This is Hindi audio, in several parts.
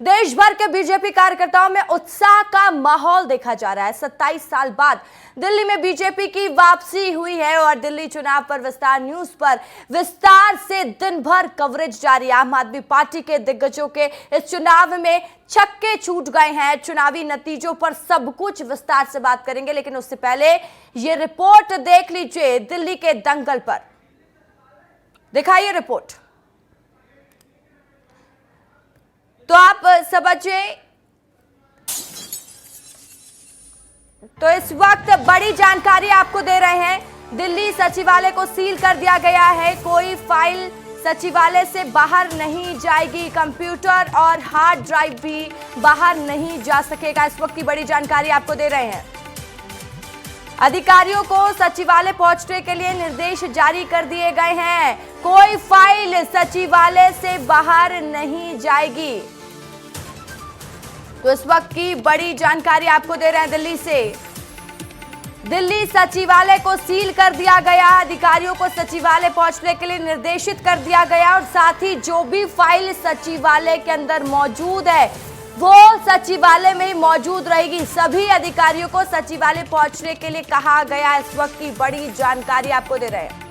देश भर के बीजेपी कार्यकर्ताओं में उत्साह का माहौल देखा जा रहा है। 27 साल बाद दिल्ली में बीजेपी की वापसी हुई है और दिल्ली चुनाव पर विस्तार न्यूज पर विस्तार से दिन भर कवरेज जारी है। आम आदमी पार्टी के दिग्गजों के इस चुनाव में छक्के छूट गए हैं। चुनावी नतीजों पर सब कुछ विस्तार से बात करेंगे, लेकिन उससे पहले ये रिपोर्ट देख लीजिए दिल्ली के दंगल पर। दिखाइए रिपोर्ट। तो आप समझिए, तो इस वक्त बड़ी जानकारी आपको दे रहे हैं। दिल्ली सचिवालय को सील कर दिया गया है। कोई फाइल सचिवालय से बाहर नहीं जाएगी। कंप्यूटर और हार्ड ड्राइव भी बाहर नहीं जा सकेगा। इस वक्त की बड़ी जानकारी आपको दे रहे हैं। अधिकारियों को सचिवालय पहुंचने के लिए निर्देश जारी कर दिए गए हैं। कोई फाइल सचिवालय से बाहर नहीं जाएगी। तो इस वक्त की बड़ी जानकारी आपको दे रहे हैं दिल्ली से। दिल्ली सचिवालय को सील कर दिया गया। अधिकारियों को सचिवालय पहुंचने के लिए निर्देशित कर दिया गया और साथ ही जो भी फाइल सचिवालय के अंदर मौजूद है वो सचिवालय में ही मौजूद रहेगी। सभी अधिकारियों को सचिवालय पहुंचने के लिए कहा गया। इस वक्त की बड़ी जानकारी आपको दे रहे हैं।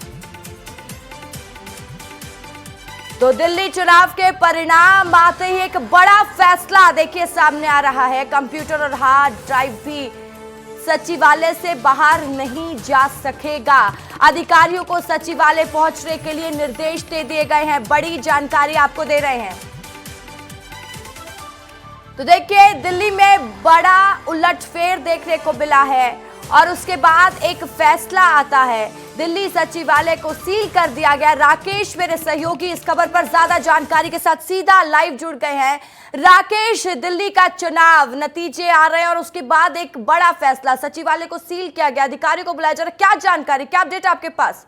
तो दिल्ली चुनाव के परिणाम आते ही एक बड़ा फैसला देखिए सामने आ रहा है। कंप्यूटर और हार्ड ड्राइव भी सचिवालय से बाहर नहीं जा सकेगा। अधिकारियों को सचिवालय पहुंचने के लिए निर्देश दे दिए गए हैं। बड़ी जानकारी आपको दे रहे हैं। तो देखिए दिल्ली में बड़ा उलटफेर देखने को मिला है और उसके बाद एक फैसला आता है। दिल्ली सचिवालय को सील कर दिया गया। राकेश मेरे सहयोगी इस खबर पर ज्यादा जानकारी के साथ सीधा लाइव जुड़ गए हैं। राकेश, दिल्ली का चुनाव नतीजे आ रहे हैं और उसके बाद एक बड़ा फैसला, सचिवालय को सील किया गया, अधिकारियों को बुलाया जा रहा है। क्या जानकारी, क्या अपडेट आपके पास?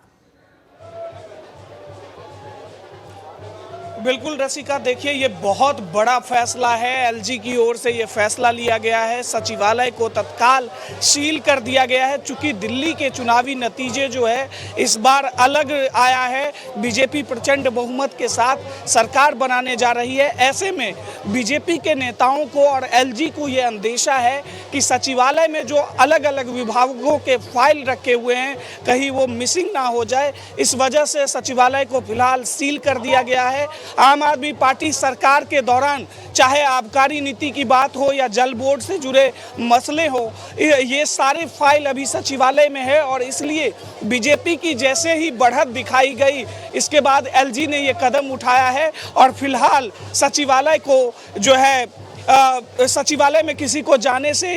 बिल्कुल रसिका, देखिए ये बहुत बड़ा फैसला है। एलजी की ओर से ये फैसला लिया गया है। सचिवालय को तत्काल सील कर दिया गया है। चूंकि दिल्ली के चुनावी नतीजे जो है इस बार अलग आया है। बीजेपी प्रचंड बहुमत के साथ सरकार बनाने जा रही है। ऐसे में बीजेपी के नेताओं को और एलजी को ये अंदेशा है कि सचिवालय में जो अलग अलग विभागों के फाइल रखे हुए हैं कहीं वो मिसिंग ना हो जाए। इस वजह से सचिवालय को फिलहाल सील कर दिया गया है। आम आदमी पार्टी सरकार के दौरान चाहे आबकारी नीति की बात हो या जल बोर्ड से जुड़े मसले हो, ये सारे फाइल अभी सचिवालय में है और इसलिए बीजेपी की जैसे ही बढ़त दिखाई गई इसके बाद एलजी ने ये कदम उठाया है और फिलहाल सचिवालय को जो है सचिवालय में किसी को जाने से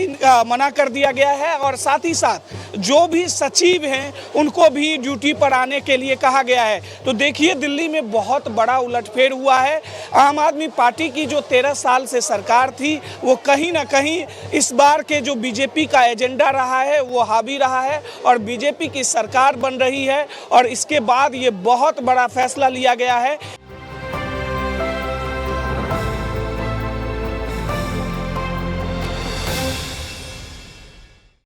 मना कर दिया गया है और साथ ही साथ जो भी सचिव हैं उनको भी ड्यूटी पर आने के लिए कहा गया है। तो देखिए दिल्ली में बहुत बड़ा उलटफेर हुआ है। आम आदमी पार्टी की जो 13 साल से सरकार थी वो कहीं ना कहीं इस बार के जो बीजेपी का एजेंडा रहा है वो हावी रहा है और बीजेपी की सरकार बन रही है और इसके बाद ये बहुत बड़ा फैसला लिया गया है।